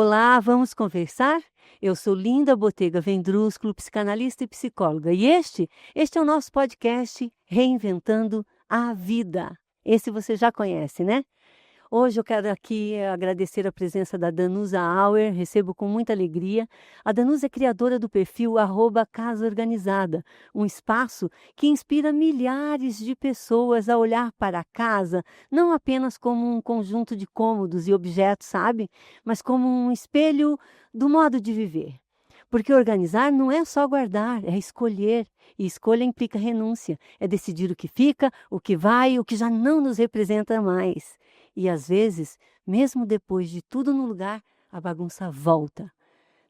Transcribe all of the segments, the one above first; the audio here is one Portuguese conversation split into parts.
Olá, vamos conversar? Eu sou Linda Botega Vendrúsculo, psicanalista e psicóloga. E este é o nosso podcast Reinventando a Vida. Esse você já conhece, né? Hoje eu quero aqui agradecer a presença da Danusa Auer, recebo com muita alegria. A Danusa é criadora do perfil @Casa Organizada, um espaço que inspira milhares de pessoas a olhar para a casa, não apenas como um conjunto de cômodos e objetos, sabe? Mas como um espelho do modo de viver. Porque organizar não é só guardar, é escolher. E escolha implica renúncia. É decidir o que fica, o que vai, o que já não nos representa mais. E às vezes, mesmo depois de tudo no lugar, a bagunça volta.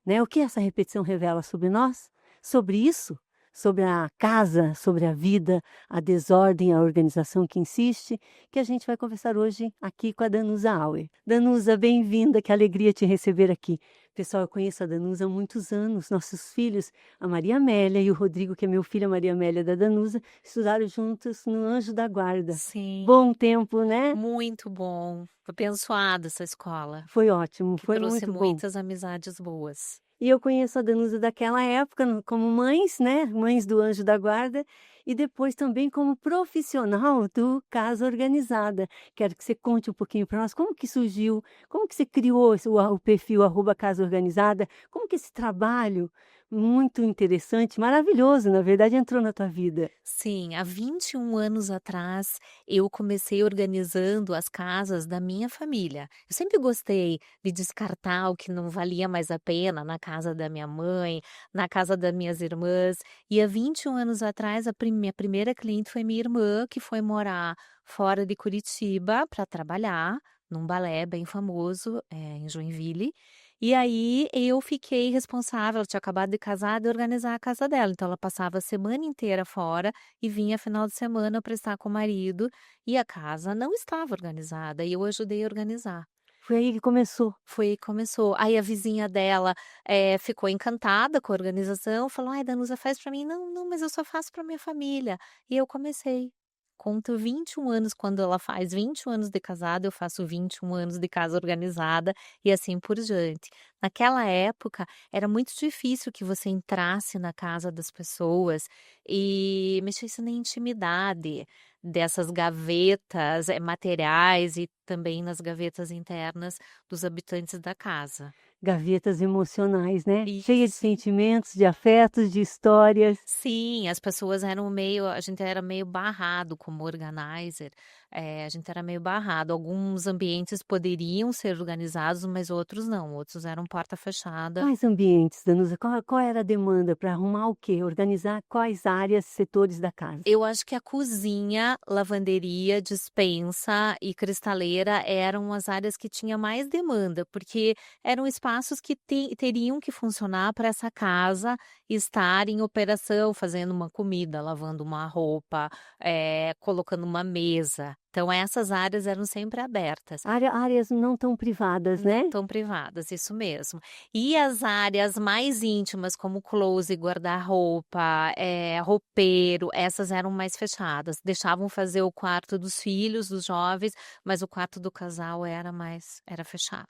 Né? O que essa repetição revela sobre nós? Sobre isso? Sobre a casa, sobre a vida, a desordem, a organização que insiste, que a gente vai conversar hoje aqui com a Danusa Auer. Danusa, bem-vinda, que alegria te receber aqui. Pessoal, eu conheço a Danusa há muitos anos. Nossos filhos, a Maria Amélia e o Rodrigo, que é meu filho, a Maria Amélia da Danusa, estudaram juntos no Anjo da Guarda. Sim, Bom tempo, né? muito bom. Foi abençoada essa escola, Foi ótimo, que foi trouxe muito bom. muitas amizades boas. E eu conheço a Danusa daquela época como mães, né, mães do Anjo da Guarda, e depois também como profissional do Casa Organizada. Quero que você conte um pouquinho para nós como que surgiu, como que você criou o perfil @Casa Organizada, como que esse trabalho muito interessante, maravilhoso, na verdade, entrou na tua vida. Sim, há 21 anos atrás eu comecei organizando as casas da minha família. Eu sempre gostei de descartar o que não valia mais a pena na casa da minha mãe, na casa das minhas irmãs. E há 21 anos atrás, minha primeira cliente foi minha irmã, que foi morar fora de Curitiba para trabalhar num balé bem famoso, em Joinville. E aí eu fiquei responsável, ela tinha acabado de casar, de organizar a casa dela. Então ela passava a semana inteira fora e vinha final de semana para estar com o marido, e a casa não estava organizada e eu ajudei a organizar. Foi aí que começou. Foi aí que começou. Aí a vizinha dela, ficou encantada com a organização, falou: "Ai, Danusa, faz para mim". "Não, não, mas eu só faço para minha família". E eu comecei. Conto 21 anos, quando ela faz 21 anos de casada, eu faço 21 anos de casa organizada e assim por diante. Naquela época, era muito difícil que você entrasse na casa das pessoas e mexesse na intimidade dessas gavetas, materiais, e também nas gavetas internas dos habitantes da casa. Gavetas emocionais, né? Cheia de Isso. sentimentos, de afetos, de histórias. Sim, as pessoas eram meio a gente era meio barrado como organizer, a gente era meio barrado. Alguns ambientes poderiam ser organizados, mas outros não, outros eram porta fechada. Quais ambientes, Danusa? Qual era a demanda para arrumar o quê? Organizar quais áreas, setores da casa? Eu acho que a cozinha, lavanderia, despensa e cristaleira eram as áreas que tinha mais demanda, porque eram espaços que teriam que funcionar para essa casa estar em operação, fazendo uma comida, lavando uma roupa, colocando uma mesa. Então essas áreas eram sempre abertas. Áreas não tão privadas, Não né? tão privadas, isso mesmo. E as áreas mais íntimas, como closet, guarda-roupa, roupeiro, essas eram mais fechadas. Deixavam fazer o quarto dos filhos, dos jovens, mas o quarto do casal era fechado.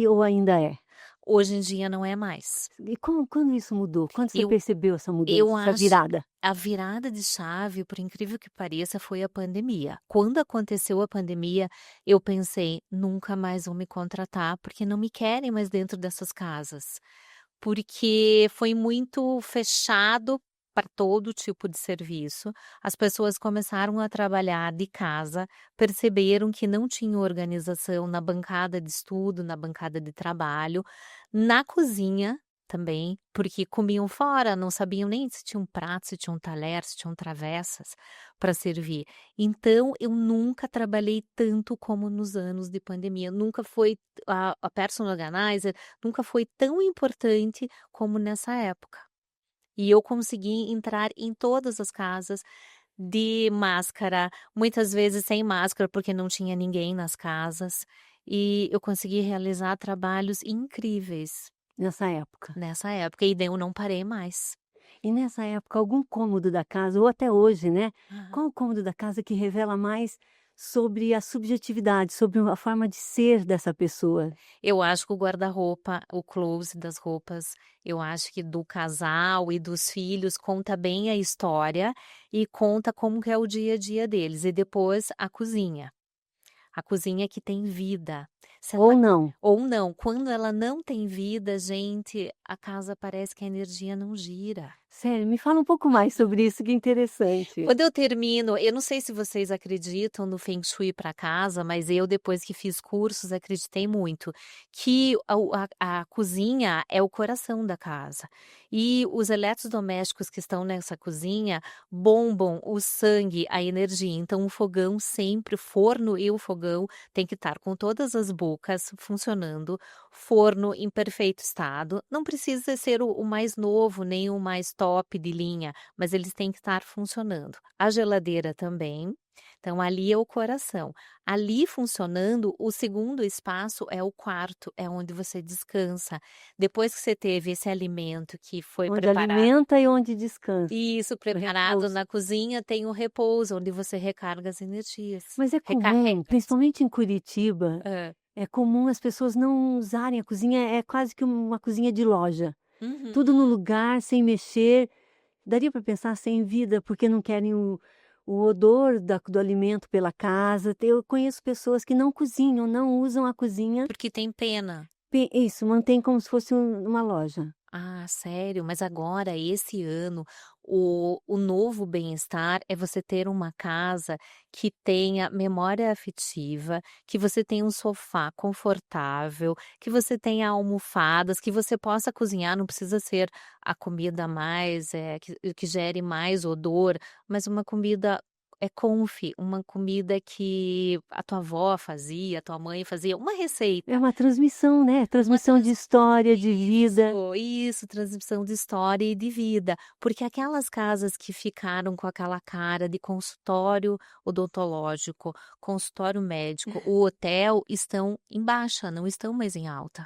Ou ainda é? Hoje em dia não é mais. E quando isso mudou? Quando você Eu percebeu essa mudança, eu essa acho virada? a virada de chave, por incrível que pareça, foi a pandemia. Quando aconteceu a pandemia, eu pensei: "Nunca mais vão me contratar, porque não me querem mais dentro dessas casas". Porque foi muito fechado para todo tipo de serviço. As pessoas começaram a trabalhar de casa, perceberam que não tinha organização na bancada de estudo, na bancada de trabalho, na cozinha também, porque comiam fora, não sabiam nem se tinha um prato, se tinha um talher, se tinham travessas para servir. Então eu nunca trabalhei tanto como nos anos de pandemia, nunca foi a personal organizer nunca foi tão importante como nessa época. E eu consegui entrar em todas as casas de máscara, muitas vezes sem máscara, porque não tinha ninguém nas casas, e eu consegui realizar trabalhos incríveis Nessa época? nessa época, e daí eu não parei mais. E nessa época, algum cômodo da casa, ou até hoje, né? Aham. Qual o cômodo da casa que revela mais sobre a subjetividade, sobre a forma de ser dessa pessoa. Eu acho que o guarda-roupa, o closet das roupas, eu acho que do casal e dos filhos conta bem a história e conta como que é o dia a dia deles. E depois a cozinha. A cozinha que tem vida. Se ela Ou não. ou não, quando ela não tem vida, gente, a casa parece que a energia não gira. Sério, me fala um pouco mais sobre isso, que interessante. Quando eu termino, eu não sei se vocês acreditam no Feng Shui para casa, mas eu, depois que fiz cursos, acreditei muito que a cozinha é o coração da casa. E os eletrodomésticos que estão nessa cozinha bombam o sangue, a energia. Então, o fogão sempre, o forno e o fogão tem que estar com todas as bocas funcionando, forno em perfeito estado. Não precisa ser o mais novo, nem o mais top de linha, mas eles têm que estar funcionando. A geladeira também. Então, ali é o coração. Ali funcionando, o segundo espaço é o quarto, é onde você descansa. Depois que você teve esse alimento que foi Onde preparado. alimenta e onde descansa. Isso, preparado repouso. na cozinha, tem o repouso, onde você recarga as energias. Mas é comum, Recarrega. principalmente em Curitiba, Hã. é comum as pessoas não usarem a cozinha, é quase que uma cozinha de loja. Uhum. Tudo no lugar, sem mexer. Daria para pensar sem vida, porque não querem o odor do alimento pela casa. Eu conheço pessoas que não cozinham, não usam a cozinha. Porque tem pena. Isso, mantém como se fosse uma loja. Ah, sério? Mas agora, esse ano, o novo bem-estar é você ter uma casa que tenha memória afetiva, que você tenha um sofá confortável, que você tenha almofadas, que você possa cozinhar, não precisa ser a comida mais, que gere mais odor, mas uma comida uma comida que a tua avó fazia, a tua mãe fazia, uma receita. É uma transmissão, né? Transmissão de história, de vida. Isso, transmissão de história e de vida, porque aquelas casas que ficaram com aquela cara de consultório odontológico, consultório médico, o hotel estão em baixa, não estão mais em alta.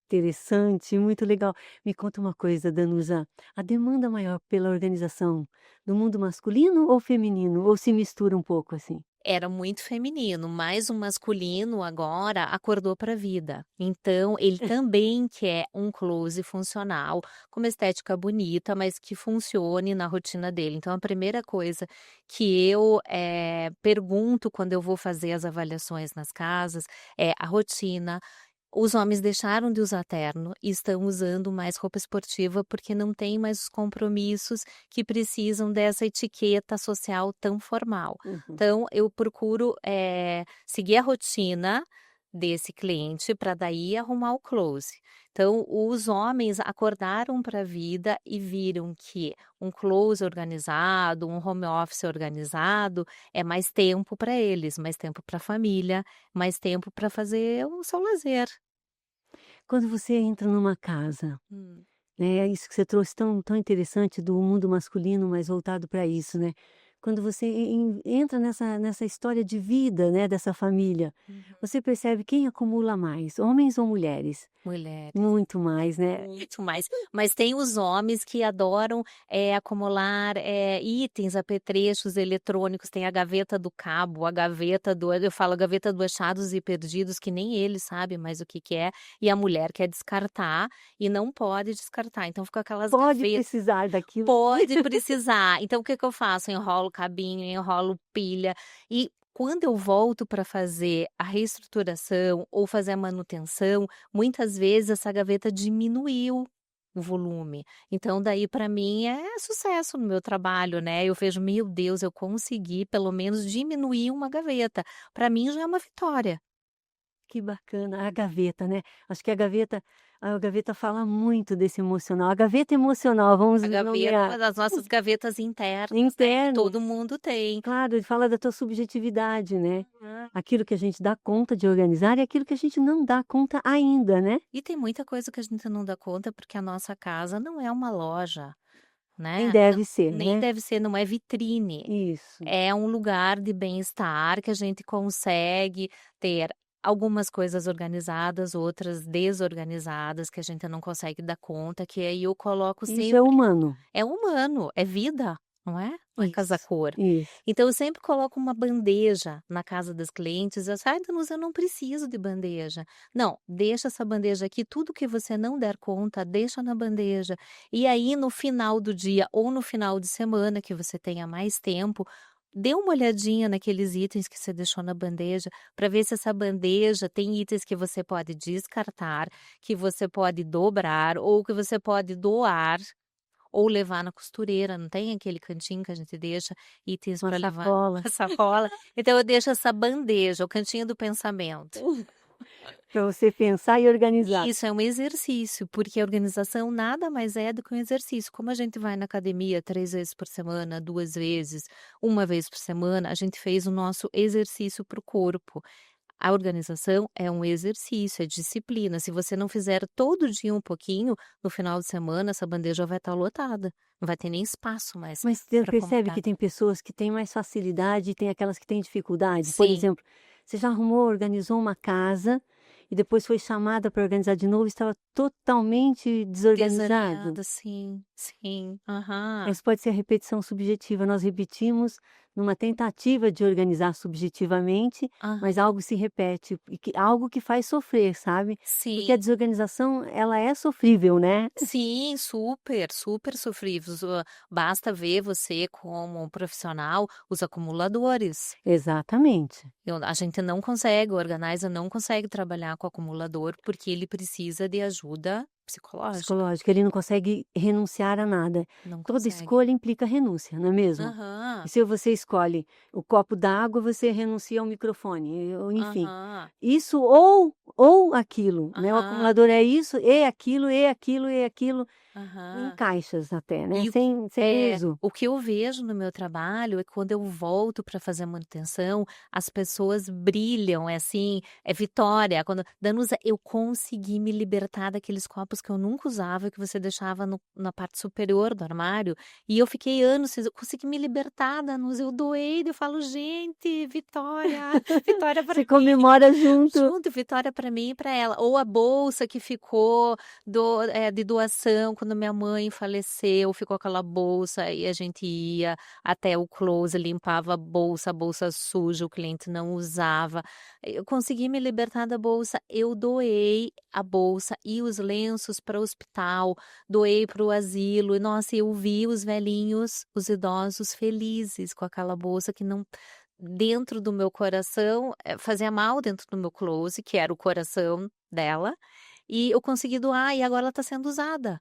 Interessante, muito legal. Me conta uma coisa, Danusa, a demanda maior pela organização do mundo masculino ou feminino? Ou se mistura um pouco assim? Era muito feminino, mas o masculino agora acordou para a vida. Então, ele também quer um close funcional, com uma estética bonita, mas que funcione na rotina dele. Então, a primeira coisa que eu pergunto quando eu vou fazer as avaliações nas casas é a rotina. Os homens deixaram de usar terno e estão usando mais roupa esportiva porque não tem mais os compromissos que precisam dessa etiqueta social tão formal. Uhum. Então, eu procuro, seguir a rotina desse cliente para daí arrumar o close. Então, os homens acordaram para a vida e viram que um close organizado, um home office organizado é mais tempo para eles, mais tempo para a família, mais tempo para fazer o seu lazer. Quando você entra numa casa, Hum. né, isso que você trouxe tão interessante do mundo masculino, mais voltado para isso, né. Quando você entra nessa história de vida, né, dessa família, Uhum. você percebe quem acumula mais, homens ou mulheres? Mulheres. Muito mais, né. Muito mais. Mas tem os homens que adoram, acumular, itens, apetrechos eletrônicos, tem a gaveta do cabo, a gaveta do eu falo a gaveta do achados e perdidos, que nem ele sabe mais o que que é, e a mulher quer descartar e não pode descartar, então fica aquelas Pode gavetas. precisar daquilo. Pode precisar. Então o que que eu faço? Enrolo cabinho, enrolo pilha e quando eu volto para fazer a reestruturação ou fazer a manutenção, muitas vezes essa gaveta diminuiu o volume. Então daí para mim é sucesso no meu trabalho, né, eu vejo: "Meu Deus, eu consegui pelo menos diminuir uma gaveta". Para mim já é uma vitória. Que bacana, a gaveta, né. Acho que a gaveta fala muito desse emocional. A gaveta emocional, vamos A gaveta é uma nomear. das nossas gavetas internas, né, que Interno. todo mundo tem. Claro, ele fala da tua subjetividade, né. Uhum. Aquilo que a gente dá conta de organizar e aquilo que a gente não dá conta ainda, né. E tem muita coisa que a gente não dá conta, porque a nossa casa não é uma loja, Nem né, deve ser, nem né. deve ser, não é vitrine, Isso. é um lugar de bem-estar que a gente consegue ter algumas coisas organizadas, outras desorganizadas, que a gente não consegue dar conta, que aí eu coloco Isso é sempre humano. é humano, é vida. não é? Não é casa Isso, cor. isso. Então eu sempre coloco uma bandeja na casa das clientes, eu "Ai, Danusa, eu não preciso de bandeja". Não, deixa essa bandeja aqui, tudo que você não der conta, deixa na bandeja. E aí no final do dia ou no final de semana que você tenha mais tempo, dê uma olhadinha naqueles itens que você deixou na bandeja, para ver se essa bandeja tem itens que você pode descartar, que você pode dobrar ou que você pode doar. Ou levar na costureira, não tem aquele cantinho que a gente deixa itens Uma para levar sacola. a sacola? Então eu deixo essa bandeja, o cantinho do pensamento. Para você pensar e organizar. Isso é um exercício, porque a organização nada mais é do que um exercício. Como a gente vai na academia 3 vezes por semana, 2 vezes, uma vez por semana, a gente fez o nosso exercício para o corpo. A organização é um exercício, é disciplina. Se você não fizer todo dia um pouquinho, no final de semana essa bandeja vai estar lotada, não vai ter nem espaço mais Mas você para percebe comprar. que tem pessoas que têm mais facilidade e tem aquelas que têm dificuldade? Por Sim, exemplo, você já arrumou, organizou uma casa e depois foi chamada para organizar de novo e estava totalmente desorganizado? desalinhada, sim, sim, aham, Isso pode ser a repetição subjetiva. Nós repetimos numa tentativa de organizar subjetivamente, mas aham. algo se repete, e algo que faz sofrer, sabe? Porque a Sim. desorganização, ela é sofrível, né? Sim, super, super sofríveis. Basta ver você como um profissional, os acumuladores. Exatamente. A gente não consegue, o organizer não consegue trabalhar com acumulador porque ele precisa de ajuda psicológica. Psicológico, ele não consegue renunciar a nada. Não Toda consegue. escolha implica renúncia, não é mesmo? E Aham, se você escolhe o copo d'água, você renuncia ao microfone, ou enfim. aham, Isso ou aquilo, né, o aham, acumulador é isso, e aquilo, e aquilo, e aquilo, em aham. caixas até, né, E sem peso. o que eu vejo no meu trabalho é que quando eu volto para fazer a manutenção, as pessoas brilham, é assim, é vitória, quando: "Danusa, eu consegui me libertar daqueles copos que eu nunca usava, que você deixava na parte superior do armário, e eu fiquei anos eu consegui me libertar, Danusa, eu doei", eu falo: "Gente, vitória, vitória para Você mim". comemora junto. Junto, vitória para mim e para ela. Ou a bolsa que ficou de doação quando minha mãe faleceu, ficou aquela bolsa e a gente ia até o closet, limpava a bolsa suja, o cliente não usava. Eu consegui me libertar da bolsa, eu doei a bolsa e os lenços para o hospital, doei para o asilo e nossa, eu vi os velhinhos, os idosos felizes com aquela bolsa que não dentro do meu coração, fazia mal dentro do meu closet, que era o coração dela, e eu consegui doar e agora ela está sendo usada.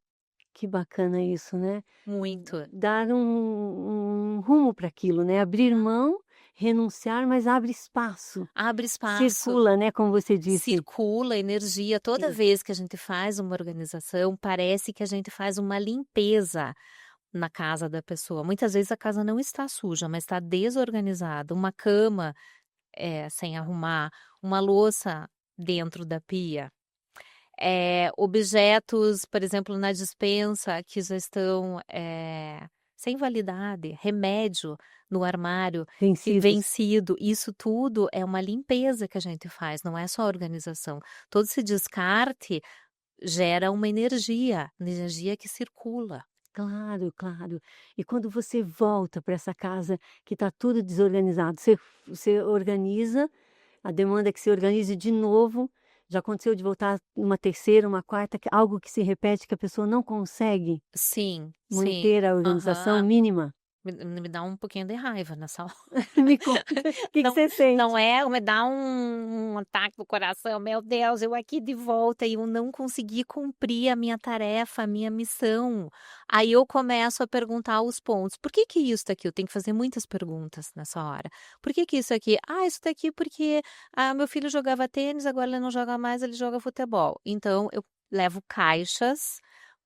Que bacana isso, né. Muito. Dar um rumo para aquilo, né, abrir mão, renunciar, mas abre espaço, Abre espaço, circula, né, como você disse. circula energia. Toda vez que a gente faz uma organização, parece que a gente faz uma limpeza na casa da pessoa. Muitas vezes a casa não está suja, mas está desorganizada. Uma cama, sem arrumar, uma louça dentro da pia. Objetos, por exemplo, na despensa que já estão, sem validade, remédio no armário que Vencidos. vencido, isso tudo é uma limpeza que a gente faz, não é só organização. Todo esse descarte gera uma energia que circula. Claro, claro. E quando você volta para essa casa que está tudo desorganizado, você organiza, a demanda é que você organize de novo. Já aconteceu de voltar uma terceira, uma quarta, algo que se repete, que a pessoa não consegue Sim, sim. manter a organização Aham. mínima? Me dá um pouquinho de raiva nessa hora. Me conta, o que Não você não sente? é, me dá um ataque no coração, meu Deus, eu aqui de volta e eu não consegui cumprir a minha tarefa, a minha missão. Aí eu começo a perguntar os pontos, por que que isso daqui? Eu tenho que fazer muitas perguntas nessa hora. Por que que isso aqui? Ah, isso daqui porque, meu filho jogava tênis, agora ele não joga mais, ele joga futebol. Então eu levo caixas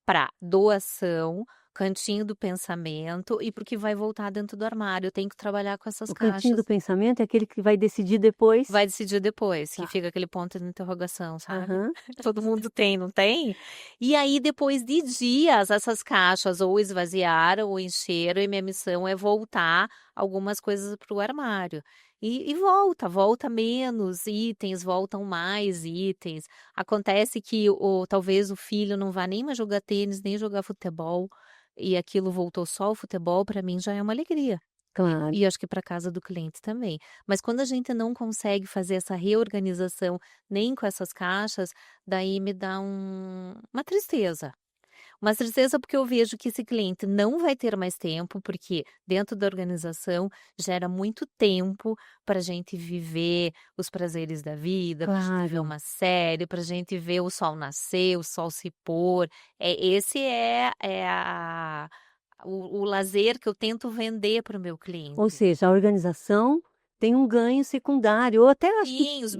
para doação, cantinho do pensamento e para o que vai voltar dentro do armário, eu tenho que trabalhar com essas O cantinho caixas. do pensamento é aquele que vai decidir depois? Vai decidir depois, que Tá. fica aquele ponto de interrogação, sabe. Aham. Todo mundo tem, não tem? E aí depois de dias essas caixas ou esvaziaram ou encheram e minha missão é voltar algumas coisas para o armário. E volta menos itens, voltam mais itens. Acontece que talvez o filho não vá nem mais jogar tênis, nem jogar futebol. e aquilo voltou só ao futebol, para mim já é uma alegria. Claro. E acho que para casa do cliente também. Mas quando a gente não consegue fazer essa reorganização nem com essas caixas, daí me dá uma tristeza. Uma tristeza porque eu vejo que esse cliente não vai ter mais tempo, porque dentro da organização gera muito tempo para a gente viver os prazeres da vida, para a gente ver Claro. uma série, para a gente ver o sol nascer, o sol se pôr. Esse é o lazer que eu tento vender para o meu Ou cliente. seja, a organização tem um ganho secundário, ou até acho que Sim, os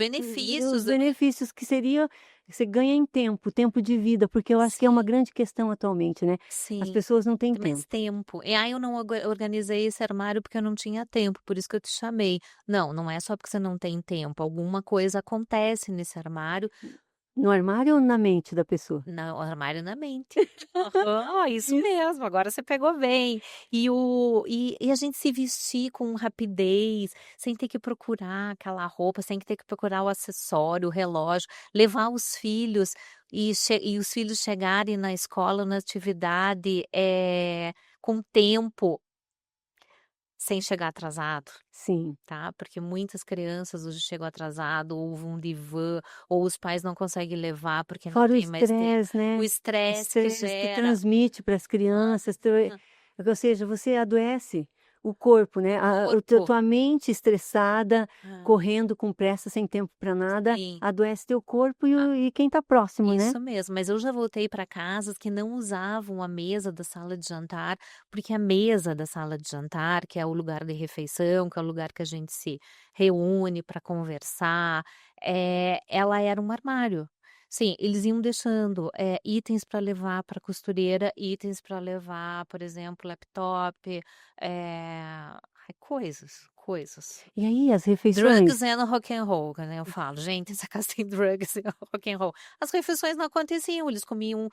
os benefícios. benefícios que seria você ganha em tempo, tempo de vida, porque eu acho que é uma Sim, grande questão atualmente, né, as sim. pessoas não têm Ter mais tempo. tempo. Eu não organizei esse armário porque eu não tinha tempo, por isso que eu te chamei. Não, não é só porque você não tem tempo, alguma coisa acontece nesse armário. No armário ou na mente da pessoa? Não, armário na mente. Aham, isso Isso. mesmo, agora você pegou bem. E a gente se vestir com rapidez, sem ter que procurar aquela roupa, sem ter que procurar o acessório, o relógio, levar os filhos e os filhos chegarem na escola, na atividade, com tempo, sem chegar atrasado. Sim. Tá, porque muitas crianças hoje chegam atrasado, ou vão de van, ou os pais não conseguem levar porque não Fora o tem mais tempo. estresse, O né, o estresse que estresse que gera. transmite para as crianças, Aham. ou seja, você adoece o corpo, né, O a o teu corpo. tua mente estressada, Hã, correndo com pressa, sem tempo para nada, sim. adoece teu corpo Ah, e quem está próximo, né. isso mesmo, mas eu já voltei para casas que não usavam a mesa da sala de jantar, porque a mesa da sala de jantar, que é o lugar de refeição, que é o lugar que a gente se reúne para conversar, ela era um armário. Sim, eles iam deixando, itens para levar para costureira, itens para levar, por exemplo, laptop, coisas. E aí as Drugs refeições and rock and roll, né, eu falo: "Gente, essa casa tem drugs e rock and roll". As refeições não aconteciam, eles comiam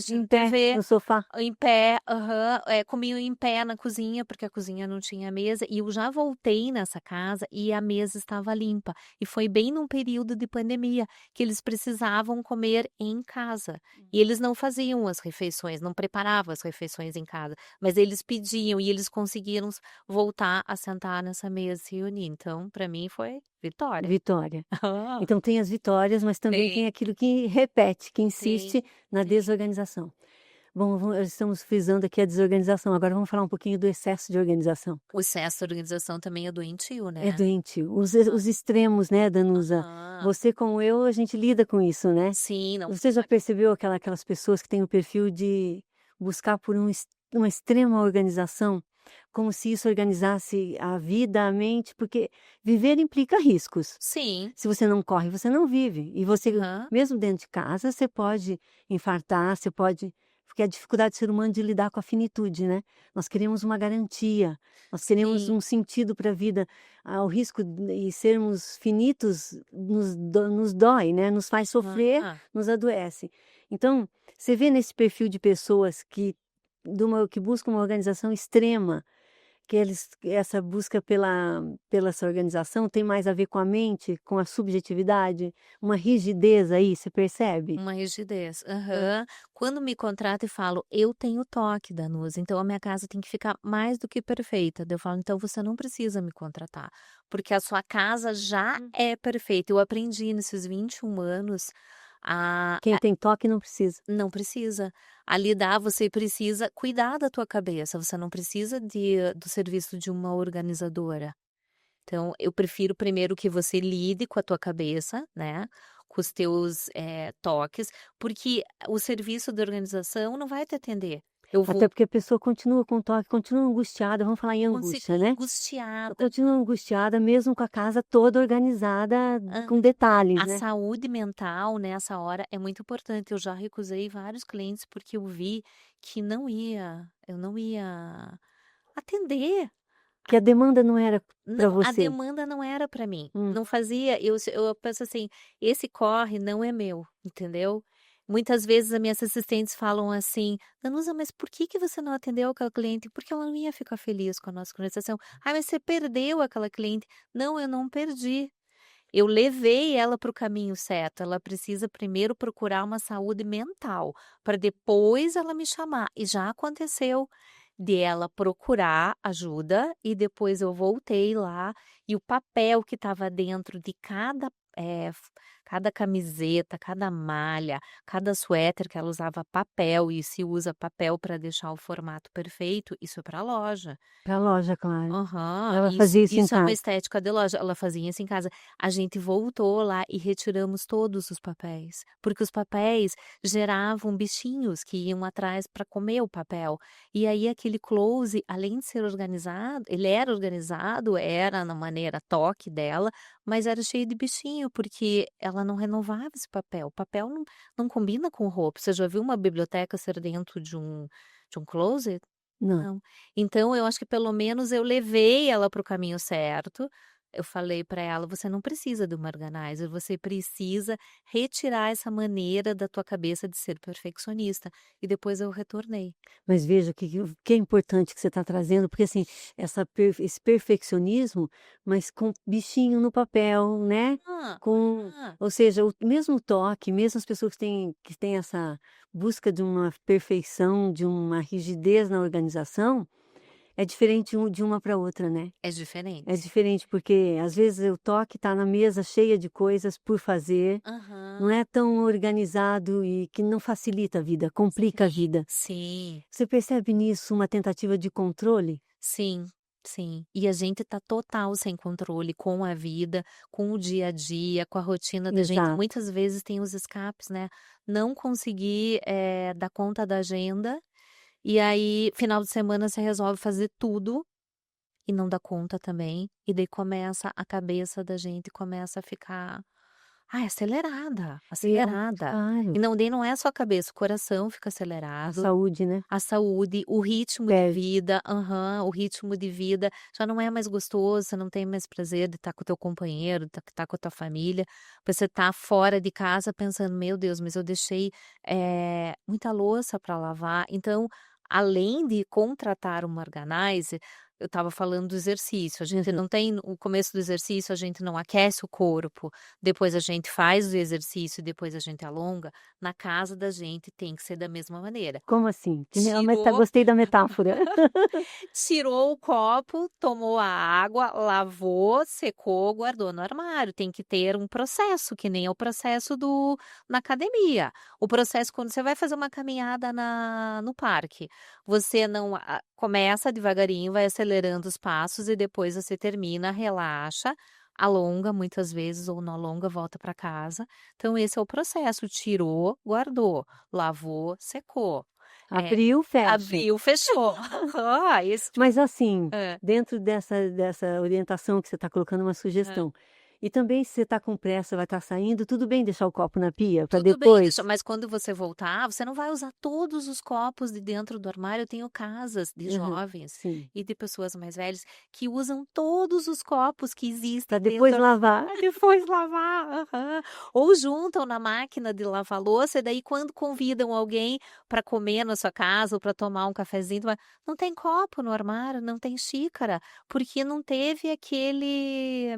em assistindo pé, TV, no sofá. em pé, aham, comiam em pé na cozinha, porque a cozinha não tinha mesa, e eu já voltei nessa casa e a mesa estava limpa, e foi bem num período de pandemia, que eles precisavam comer em casa, e eles não faziam as refeições, não preparavam as refeições em casa, mas eles pediam e eles conseguiram voltar a sentar nessa mesa e se reunir, então para mim foi vitória. Vitória. Ah, Então tem as vitórias, mas também tem, tem aquilo que repete, que tem, insiste na tem. desorganização. Bom, estamos frisando aqui a desorganização, agora vamos falar um pouquinho do excesso de organização. O excesso de organização também é doentio, É né. doentio. Os extremos, né, Danusa? Aham. Você como eu, a gente lida com isso, né? Sim, não Você já pode. percebeu aquelas pessoas que têm o perfil de buscar por uma extrema organização, como se isso organizasse a vida, a mente, porque viver implica riscos. Sim. Se você não corre, você não vive. E você, Aham. mesmo dentro de casa, você pode infartar, você pode. Porque a dificuldade do ser humano de lidar com a finitude, né? Nós queremos uma garantia, nós queremos Sim. um sentido para a vida. O risco de sermos finitos nos dói, né? Nos faz sofrer, Aham. nos adoece. Então, você vê nesse perfil de pessoas que buscam uma organização extrema, essa busca pela essa organização tem mais a ver com a mente, com a subjetividade, uma rigidez aí, você percebe? Uma rigidez. Aham. Quando me contratam e falo: "Eu tenho toque, Danusa, então a minha casa tem que ficar mais do que perfeita". Daí eu falo: "Então você não precisa me contratar, porque a sua casa já é perfeita". Eu aprendi nesses 21 anos a Quem tem toque não precisa. não precisa. A lidar, você precisa cuidar da tua cabeça, você não precisa do serviço de uma organizadora. Então, eu prefiro primeiro que você lide com a tua cabeça, né, com os teus, toques, porque o serviço da organização não vai te atender. Eu Até vou porque a pessoa continua com toque, continua angustiada, vamos falar em angústia, conseguir né? angustiada. Continua angustiada mesmo com a casa toda organizada Hã. com detalhes, A né? saúde mental nessa hora é muito importante. Eu já recusei vários clientes, porque eu vi que eu não ia atender. Que a demanda não era para Não, a você. demanda não era para mim, Hum. não fazia eu penso assim: "Esse corre não é meu", entendeu. Muitas vezes as minhas assistentes falam assim: "Danusa, mas por que que você não atendeu aquela cliente?", "Porque ela não ia ficar feliz com a nossa conversação". "Ai, mas você perdeu aquela cliente". "Não, eu não perdi, Eu levei ela para o caminho certo, ela precisa primeiro procurar uma saúde mental, para depois ela me chamar. E já aconteceu de ela procurar ajuda e depois eu voltei lá e o papel que estava dentro de cada camiseta, cada malha, cada suéter que ela usava papel e se usa papel para deixar o formato perfeito, isso é para a loja. Pra loja, claro. Aham, Ela isso fazia isso em isso é uma casa. estética de loja, ela fazia isso em casa. A gente voltou lá e retiramos todos os papéis, porque os papéis geravam bichinhos que iam atrás para comer o papel. E aí aquele closet, além de ser organizado, ele era organizado, era na maneira toque dela, mas era cheio de bichinho, porque ela não renovava esse papel. O papel não combina com roupa. Você já viu uma biblioteca ser dentro de um closet? Não. Não. Então eu acho que pelo menos eu levei ela para o caminho certo. Eu falei para ela: "Você não precisa do uma organizer, você precisa retirar essa maneira da tua cabeça de ser perfeccionista". E depois eu retornei. Mas veja o que é importante que você está trazendo, porque assim, esse perfeccionismo, mas com bichinho no papel, né, Ah, com ah, ou seja, o mesmo toque, mesmo as pessoas que têm essa busca de uma perfeição, de uma rigidez na organização, é diferente de uma para outra, né. é É diferente. diferente, porque às vezes o toque está na mesa cheia de coisas por fazer, não Aham. é tão organizado e que não facilita a vida, complica a Sim, vida. sim, Você percebe nisso uma tentativa de controle? sim, sim. E a gente tá total sem controle com a vida, com o dia a dia, com a rotina da gente. Exato. Muitas vezes tem os escapes, né. Não conseguir, dar conta da agenda. E aí, final de semana você resolve fazer tudo e não dá conta também, e daí começa a cabeça da gente começa a ficar, ai, acelerada, É, acelerada. claro, E não, daí não é só a cabeça, o coração fica a acelerado, saúde, né, a saúde, o ritmo de perde. vida, aham, o ritmo de vida já não é mais gostoso, você não tem mais prazer de estar com o teu companheiro, de estar com a tua família, você tá fora de casa pensando: "Meu Deus, mas eu deixei, muita louça para lavar". Então, além de contratar uma organizer, eu estava falando do exercício, a gente Aham. não tem o começo do exercício, a gente não aquece o corpo, depois a gente faz o exercício, depois a gente alonga, na casa da gente tem que ser da mesma maneira. Como assim? Tirou Gostei da metáfora. tirou o copo, tomou a água, lavou, secou, guardou no armário. Tem que ter um processo, que nem é o processo na academia. O processo quando você vai fazer uma caminhada no parque, você não começa devagarinho, vai acelerando os passos e depois você termina, relaxa, alonga muitas vezes ou não alonga, volta para casa. Então esse é o processo, tirou, guardou, lavou, secou. É, Abriu, fecha. abriu, fechou. Aham, esse tipo Mas assim, hã, dentro dessa orientação que você está colocando uma hã. sugestão, e também se você está com pressa, vai estar saindo, tudo bem deixar o copo na pia para Tudo bem, deixa, depois? mas quando você voltar, você não vai usar todos os copos de dentro do armário. Eu tenho casas de Aham, jovens sim, e de pessoas mais velhas que usam todos os copos que para existem dentro depois do lavar. armário, depois lavar. Aham. Ou juntam na máquina de lavar louça, e daí quando convidam alguém para comer na sua casa ou para tomar um cafezinho, não tem copo no armário, não tem xícara, porque não teve aquele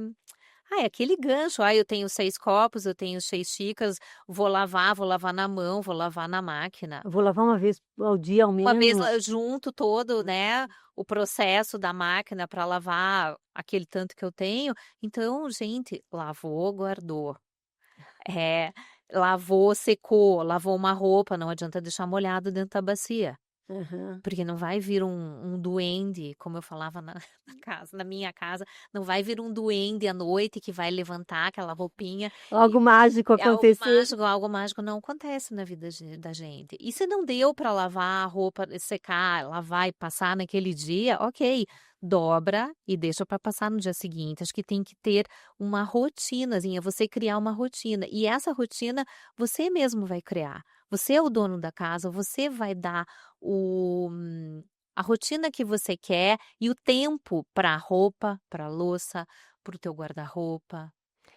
gancho, eu tenho 6 copos, eu tenho 6 xícaras, vou lavar na mão, vou lavar na máquina. Eu vou lavar uma vez ao dia ao Uma vez menos. junto todo, né, o processo da máquina para lavar aquele tanto que eu tenho, então gente, lavou, guardou. É, lavou, secou, lavou uma roupa, não adianta deixar molhado dentro da bacia. Aham. Porque não vai vir um duende, como eu falava na na minha casa, não vai vir um duende à noite que vai levantar aquela roupinha e Algo mágico acontecer. algo mágico não acontece na vida da gente. E se não deu para lavar a roupa, secar, lavar e passar naquele dia, ok, dobra e deixa para passar no dia seguinte. Acho que tem que ter uma rotinazinha, você criar uma rotina, e essa rotina você mesmo vai criar. Você é o dono da casa, você vai dar o a rotina que você quer e o tempo para a roupa, para a louça, para o teu guarda-roupa.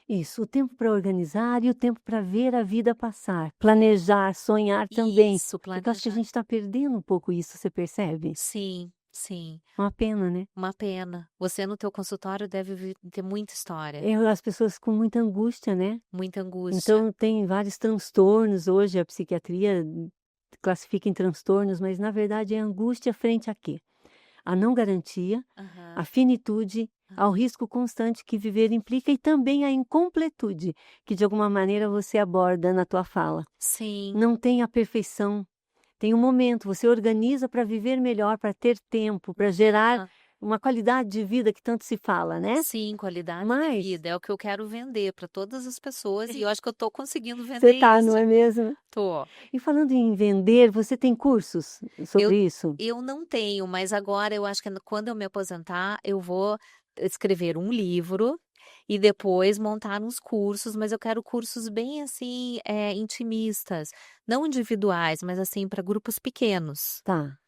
Isso, o tempo para organizar e o tempo para ver a vida passar, planejar, sonhar também, Isso, porque eu acho que a planejar. gente está perdendo um pouco isso, você percebe? Sim. Sim, Uma pena, né? uma pena. Você no teu consultório deve ter muita história, As pessoas com muita angústia, né? muita angústia. Então tem vários transtornos hoje, a psiquiatria classifica em transtornos, mas na verdade é angústia frente a quê? A não garantia, a Aham. finitude, ao risco constante que viver implica e também a incompletude, que de alguma maneira você aborda na tua fala. Sim. Não tem a perfeição, tem um momento, você organiza para viver melhor, para ter tempo, para gerar Ah, uma qualidade de vida que tanto se fala, né? sim, qualidade de Mas vida é o que eu quero vender para todas as pessoas e eu acho que eu estou conseguindo você vender tá, não isso. é mesmo? Tô. E falando em vender, você tem cursos Eu sobre isso? eu não tenho, mas agora eu acho que quando eu me aposentar, eu vou escrever um livro e depois montar uns cursos, mas eu quero cursos bem, assim, intimistas, não individuais, mas, assim, para grupos pequenos. Tá,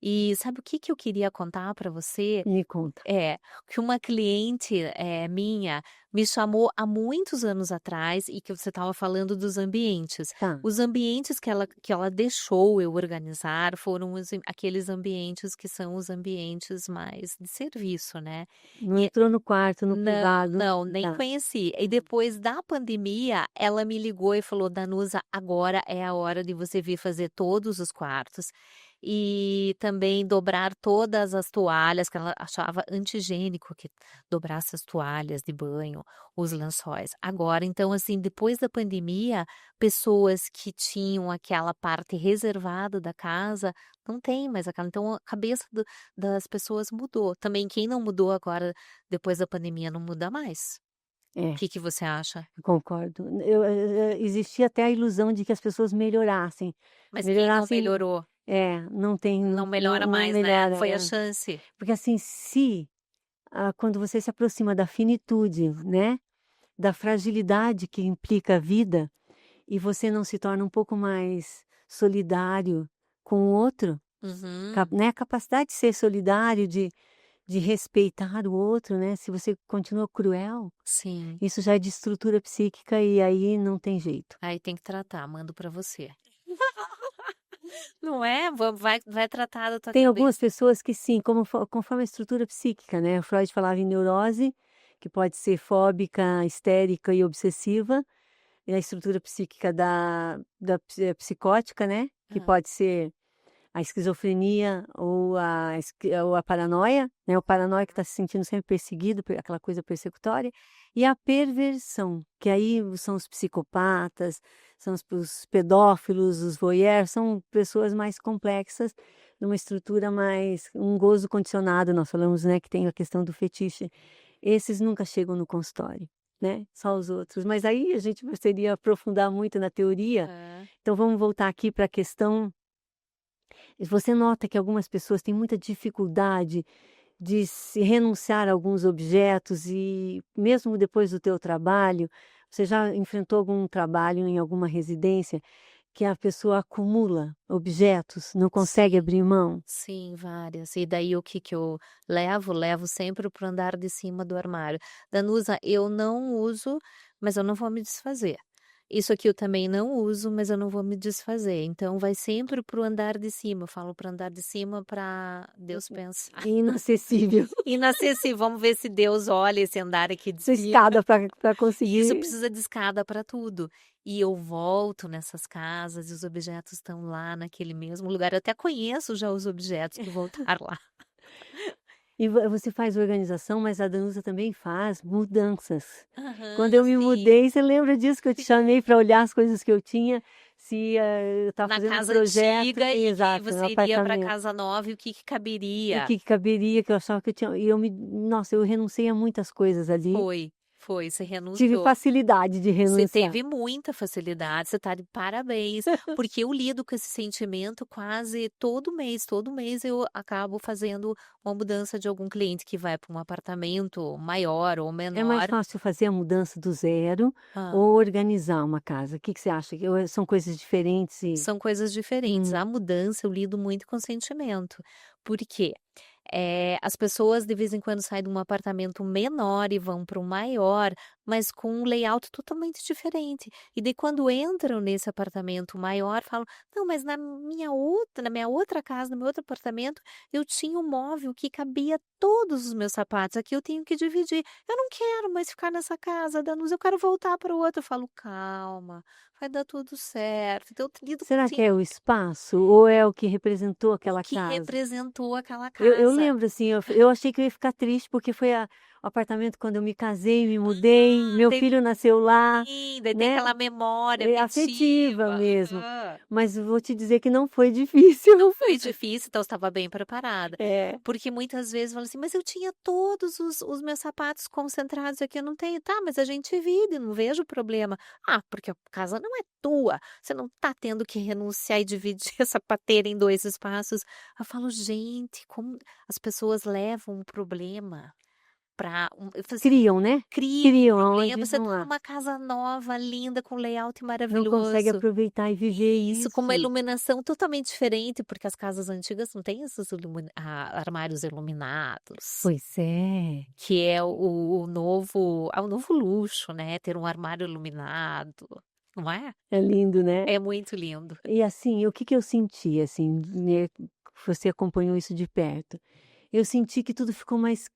E sabe o que que eu queria contar para você? me conta. É, que uma cliente, minha me chamou há muitos anos atrás e que você estava falando dos ambientes. Tá. Os ambientes que ela deixou eu organizar foram aqueles ambientes que são os ambientes mais de serviço, né. Não E entrou no quarto, no não, privado. não, nem Tá. conheci. E depois da pandemia, ela me ligou e falou: "Danusa, agora é a hora de você vir fazer todos os quartos e também dobrar todas as toalhas", que ela achava anti-higiênico que dobrasse as toalhas de banho, os lençóis. Agora, então, assim, depois da pandemia, pessoas que tinham aquela parte reservada da casa, não tem mais aquela, então a cabeça das pessoas mudou. Também quem não mudou agora depois da pandemia não muda mais. O É, que que você acha? eu concordo. Existia até a ilusão de que as pessoas melhorassem. Mas quem não Melhorassem melhorou, não tem, não melhora não mais, né, melhora, foi a chance. porque assim, quando você se aproxima da finitude, né, da fragilidade que implica a vida, e você não se torna um pouco mais solidário com o outro, Uhum, né, a capacidade de ser solidário, de respeitar o outro, né, se você continua cruel, sim. isso já é de estrutura psíquica e aí não tem jeito. Aí tem que tratar, mando pra você. Não é? Vai tratar da tua Tem cabeça. algumas pessoas que sim, conforme a estrutura psíquica, né, o Freud falava em neurose, que pode ser fóbica, histérica e obsessiva, e a estrutura psíquica psicótica, né, que Hã. pode ser a esquizofrenia ou a paranoia, né, o paranoico está se sentindo sempre perseguido, aquela coisa persecutória, e a perversão, que aí são os psicopatas, são os pedófilos, os voyeurs, são pessoas mais complexas, numa estrutura mais um gozo condicionado, nós falamos, né, que tem a questão do fetiche. Esses nunca chegam no consultório, né, só os outros. Mas aí a gente seria aprofundar muito na teoria, Hã. então vamos voltar aqui para a questão. E você nota que algumas pessoas têm muita dificuldade de se renunciar a alguns objetos e mesmo depois do teu trabalho, você já enfrentou algum trabalho em alguma residência que a pessoa acumula objetos, não consegue Sim, abrir mão? sim, várias. E daí o que que eu levo? Levo sempre para o andar de cima do armário. "Danusa, eu não uso, mas eu não vou me desfazer. Isso aqui eu também não uso, mas eu não vou me desfazer". Então vai sempre para o andar de cima. Eu falo para andar de cima para Deus pensar. Inacessível. Inacessível, vamos ver se Deus olha esse andar aqui de Essa cima. escada para E isso conseguir. precisa de escada para tudo. E eu volto nessas casas e os objetos estão lá naquele mesmo lugar. Eu até conheço já os objetos que vão estar lá. E você faz organização, mas a Danusa também faz mudanças. Aham, Quando eu me sim, mudei, você lembra disso que eu te sim. chamei para olhar as coisas que eu tinha, se, eu estava Na fazendo um casa projeto antiga e que exato, no você iria para apartamento. casa nova e o que que E o caberia. que que caberia, que eu achava que eu tinha, e nossa, eu renunciei a muitas coisas ali, Foi, você tive renunciou. facilidade de Você renunciar. teve muita facilidade, você está de parabéns, porque eu lido com esse sentimento quase todo mês eu acabo fazendo uma mudança de algum cliente que vai para um apartamento maior ou É mais menor. fácil fazer a mudança do zero Hã. ou organizar uma casa? O que que você acha? São coisas diferentes e São coisas diferentes. hum, A mudança eu lido muito com sentimento. Por quê? As pessoas de vez em quando saem de um apartamento menor e vão para um maior, mas com um layout totalmente diferente. E daí quando entram nesse apartamento maior, falam: "Não, mas na minha outra casa, no meu outro apartamento, eu tinha um móvel que cabia todos os meus sapatos, aqui eu tenho que dividir. Eu não quero mais ficar nessa casa da Nus, eu quero voltar para o outro". Eu falo: "Calma, vai dar tudo certo". Então eu lido com Será que é o espaço ou é o que representou o aquela que casa? representou aquela Eu casa. lembro, assim, eu achei que eu ia ficar triste, porque foi o apartamento quando eu me casei, me mudei, meu Daí filho nasceu lá, sim, daí tem né, aquela memória afetiva afetiva. mesmo. Aham. Mas vou te dizer que não foi difícil. Não foi difícil, então eu estava bem preparada. É, Porque muitas vezes falam assim: "Mas eu tinha todos os meus sapatos concentrados aqui, eu não tenho". "Tá, mas a gente divide, não vejo problema". "Ah, porque a casa não é tua, você não tá tendo que renunciar e dividir a sapateira em 2 espaços". Eu falo: "Gente, como as pessoas levam um problema para você criam, né, cria um criam problema, aonde você não tá há. numa casa nova, linda, com layout Não consegue maravilhoso". aproveitar e viver Isso, com uma isso. iluminação totalmente diferente, porque as casas antigas não têm esses armários iluminados, Pois é. que é o novo luxo, né, ter um armário iluminado, não é? É lindo, né. É muito lindo. E assim, o que que eu senti, assim, né, você acompanhou isso de perto. Eu senti que tudo ficou mais,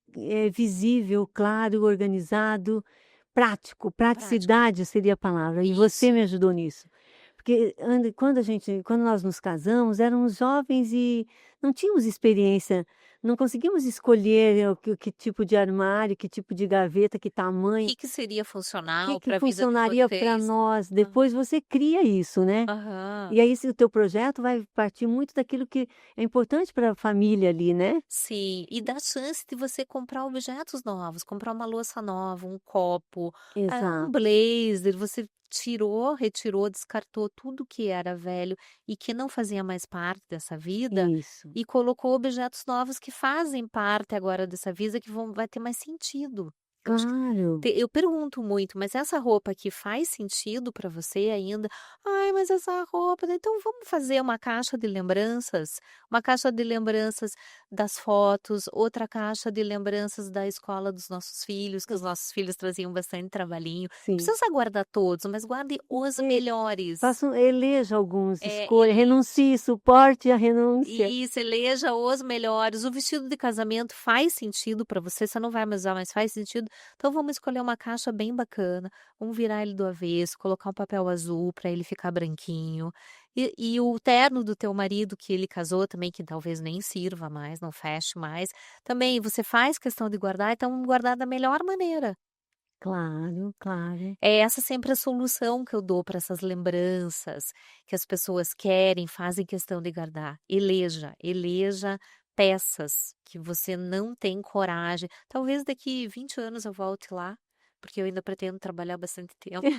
visível, claro, organizado, prático, Prático. praticidade seria a palavra, e você Isso. me ajudou nisso. Porque quando nós nos casamos, éramos jovens e não tínhamos experiência, não conseguimos escolher o que tipo de armário, que tipo de gaveta, que O tamanho, que seria que funcional que para a vida de funcionaria para vocês. nós. Hã. Depois você cria isso, né. Aham. E aí esse o teu projeto vai partir muito daquilo que é importante para a família ali, né? Sim, e dá chance de você comprar objetos novos, comprar uma louça nova, um copo, um Exato, blazer, você retirou, descartou tudo que era velho e que não fazia mais parte dessa vida, isso. e colocou objetos novos que fazem parte agora dessa vida, que vai ter mais sentido. Eu acho que Claro. eu pergunto muito: "Mas essa roupa aqui faz sentido para você ainda?". "Ai, mas essa roupa", então vamos fazer uma caixa de lembranças das fotos, outra caixa de lembranças da escola dos nossos filhos, que os nossos filhos traziam bastante trabalhinho. Não Sim. precisa guardar todos, mas guarde os E melhores. eleja alguns, escolha, Ele renuncie, suporte a renúncia. Isso, eleja os melhores. O vestido de casamento faz sentido para você não vai mais usar, mas faz sentido, então vamos escolher uma caixa bem bacana, vamos virar ele do avesso, colocar um papel azul para ele ficar branquinho. E o terno do teu marido que ele casou também, que talvez nem sirva mais, não feche mais, também você faz questão de guardar, então guardar da melhor maneira. Claro, claro. É essa sempre a solução que eu dou para essas lembranças que as pessoas querem, fazem questão de guardar. Eleja peças que você não tem coragem. Talvez daqui 20 anos eu volte lá, porque eu ainda pretendo trabalhar bastante tempo.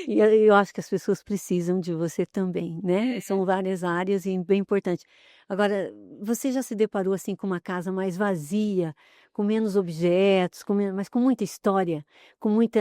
E eu acho que as pessoas precisam de você também, né, É. são várias áreas e bem importante. Agora, você já se deparou, assim, com uma casa mais vazia, com menos objetos, mas com muita história, com muita,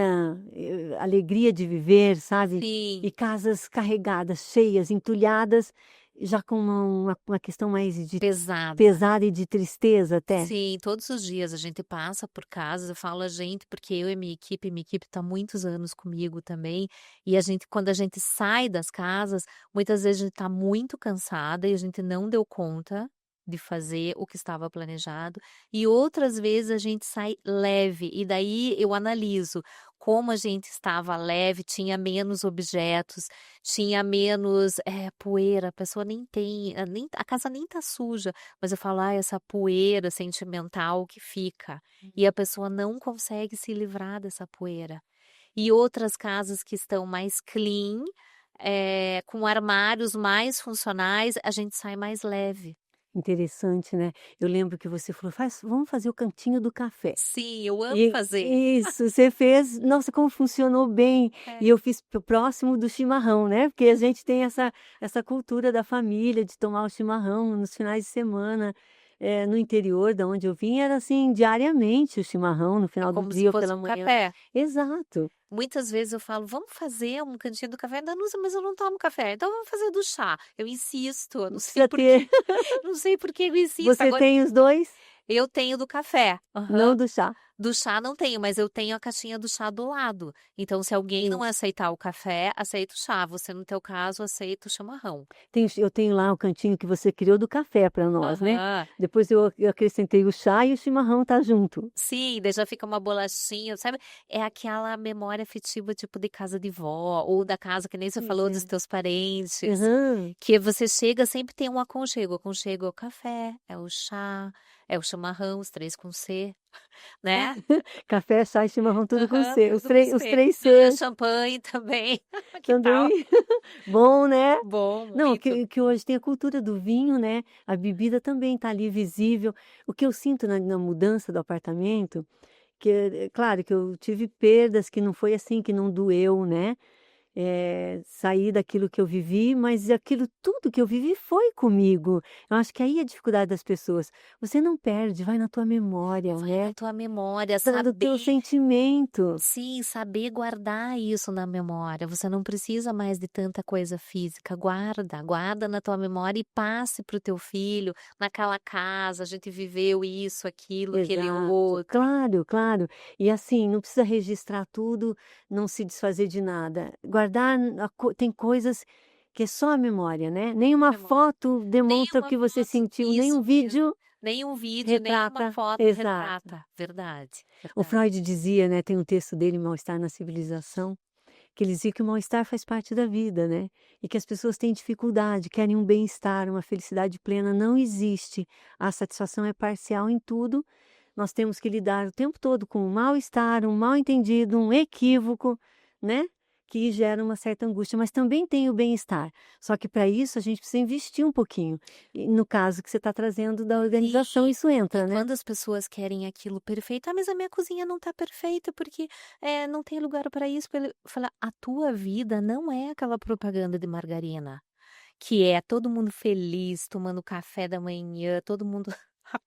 alegria de viver, sabe, Sim. e casas carregadas, cheias, entulhadas, já com uma questão mais de Pesada. pesada e de tristeza até? Sim, todos os dias a gente passa por casas, eu falo a gente, porque eu e minha equipe está há muitos anos comigo também, e quando a gente sai das casas, muitas vezes a gente está muito cansada e a gente não deu conta de fazer o que estava planejado, e outras vezes a gente sai leve, e daí eu analiso como a gente estava leve, tinha menos objetos, tinha menos poeira, a pessoa nem tem, a casa nem tá suja, mas eu falo: "Ai, essa poeira sentimental que fica", e a pessoa não consegue se livrar dessa poeira. E outras casas que estão mais clean, com armários mais funcionais, a gente sai mais leve. Interessante, né. Eu lembro que você falou: vamos fazer o cantinho do café". Sim, eu amo E fazer. isso, você fez, nossa, como funcionou bem. É. E eu fiz próximo do chimarrão, né, porque a gente tem essa cultura da família de tomar o chimarrão nos finais de semana. No interior da onde eu vim era, assim, diariamente o chimarrão no É final do como se dia ou fosse pela um manhã. café. Exato. Muitas vezes eu falo: "Vamos fazer um cantinho do café?", "Danusa, mas eu não tomo café", "Então vamos fazer do chá". Eu insisto, eu não sei Precisa por quê, ter. não sei por que eu insisto. Você Agora tem os 2? eu tenho do café. Não Aham. do chá. Do chá não tenho, mas eu tenho a caixinha do chá do lado. Então se alguém não Sim. aceitar o café, aceita o chá. Você, no teu caso, aceita o chimarrão. Eu tenho lá o cantinho que você criou do café para nós, né. Aham. Depois eu acrescentei o chá e o chimarrão tá junto. Sim, daí já fica uma bolachinha, sabe, é aquela memória afetiva, tipo, de casa de vó, ou da casa que nem você Pois falou é. dos teus parentes, Aham. que você chega, sempre tem um aconchego. O aconchego é o café, é o chá, é o chimarrão, os 3 com C, né. Café, chá e chimarrão tudo com Aham, C, tudo com os C. 3 Ah, Cs. champanhe também, que tal? Também. Bom, né. Bom, Não, muito. que hoje tem a cultura do vinho, né, a bebida também tá ali visível. O que eu sinto na mudança do apartamento, que é claro que eu tive perdas, que não foi assim, que não doeu, né. Sair daquilo que eu vivi, mas aquilo tudo que eu vivi foi comigo. Eu acho que aí é a dificuldade das pessoas. Você não perde, vai na tua memória, Vai na né, tua memória, do teu saber. sentimento. Sim, saber guardar isso na memória. Você não precisa mais de tanta coisa física. Guarda, guarda na tua memória e passe para o teu filho. Naquela casa, a gente viveu isso, aquilo, aquele Exato, outro. claro, claro. E assim, não precisa registrar tudo, não se desfazer de nada. Guardar tem coisas que é só a memória, né, nenhuma Memória. foto demonstra o Nenhuma que você foto, sentiu, nem isso um mesmo. vídeo Nenhum vídeo, nenhuma retrata foto exato. retrata. Verdade, O verdade. Freud dizia, né, tem um texto dele, Mal-Estar na Civilização, que ele dizia que o mal-estar faz parte da vida, né, e que as pessoas têm dificuldade, querem um bem-estar, uma felicidade plena, não existe. A satisfação é parcial em tudo, nós temos que lidar o tempo todo com um mal-estar, um mal-entendido, um equívoco, né, que gera uma certa angústia, mas também tem o bem-estar. Só que para isso a gente precisa investir um pouquinho. E no caso que você está trazendo da Sim, organização, isso e entra, né? quando as pessoas querem aquilo perfeito: "Ah, mas a minha cozinha não tá perfeita, porque, não tem lugar para isso, para ele", fala: "A tua vida não é aquela propaganda de margarina, que é todo mundo feliz, tomando café da manhã, todo mundo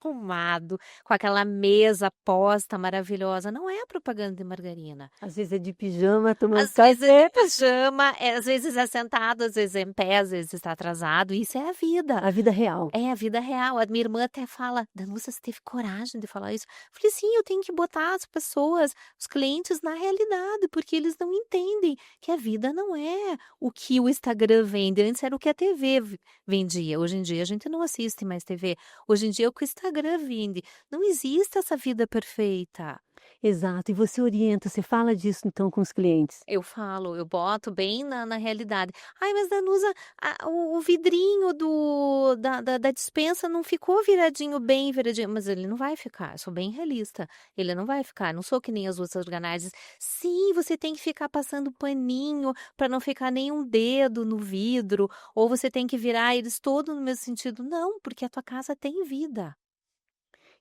arrumado, com aquela mesa posta maravilhosa, não é a propaganda de margarina". Às vezes é de pijama tomando Às vezes é de café. pijama, às vezes é sentado, às vezes é em pé, às vezes está atrasado, isso é a vida. A vida real. É a vida real. A minha irmã até fala: "Danusa, você teve coragem de falar isso?". Eu falei: "Sim, eu tenho que botar as pessoas, os clientes na realidade, porque eles não entendem que a vida não é o que o Instagram vende. Antes era o que a TV vendia. Hoje em dia a gente não assiste mais TV. Hoje em dia é o que o Instagram vende. Não existe essa vida perfeita". Exato. E você orienta, você fala disso então com os clientes? Eu falo, eu boto bem na realidade. "Ai, mas Danusa, o vidrinho da despensa não ficou viradinho, bem viradinho", mas ele não vai ficar, eu sou bem realista, ele não vai ficar, não sou que nem as outras organizers. "Sim, você tem que ficar passando paninho para não ficar nenhum dedo no vidro, ou você tem que virar eles todo no mesmo sentido", não, porque a tua casa tem vida.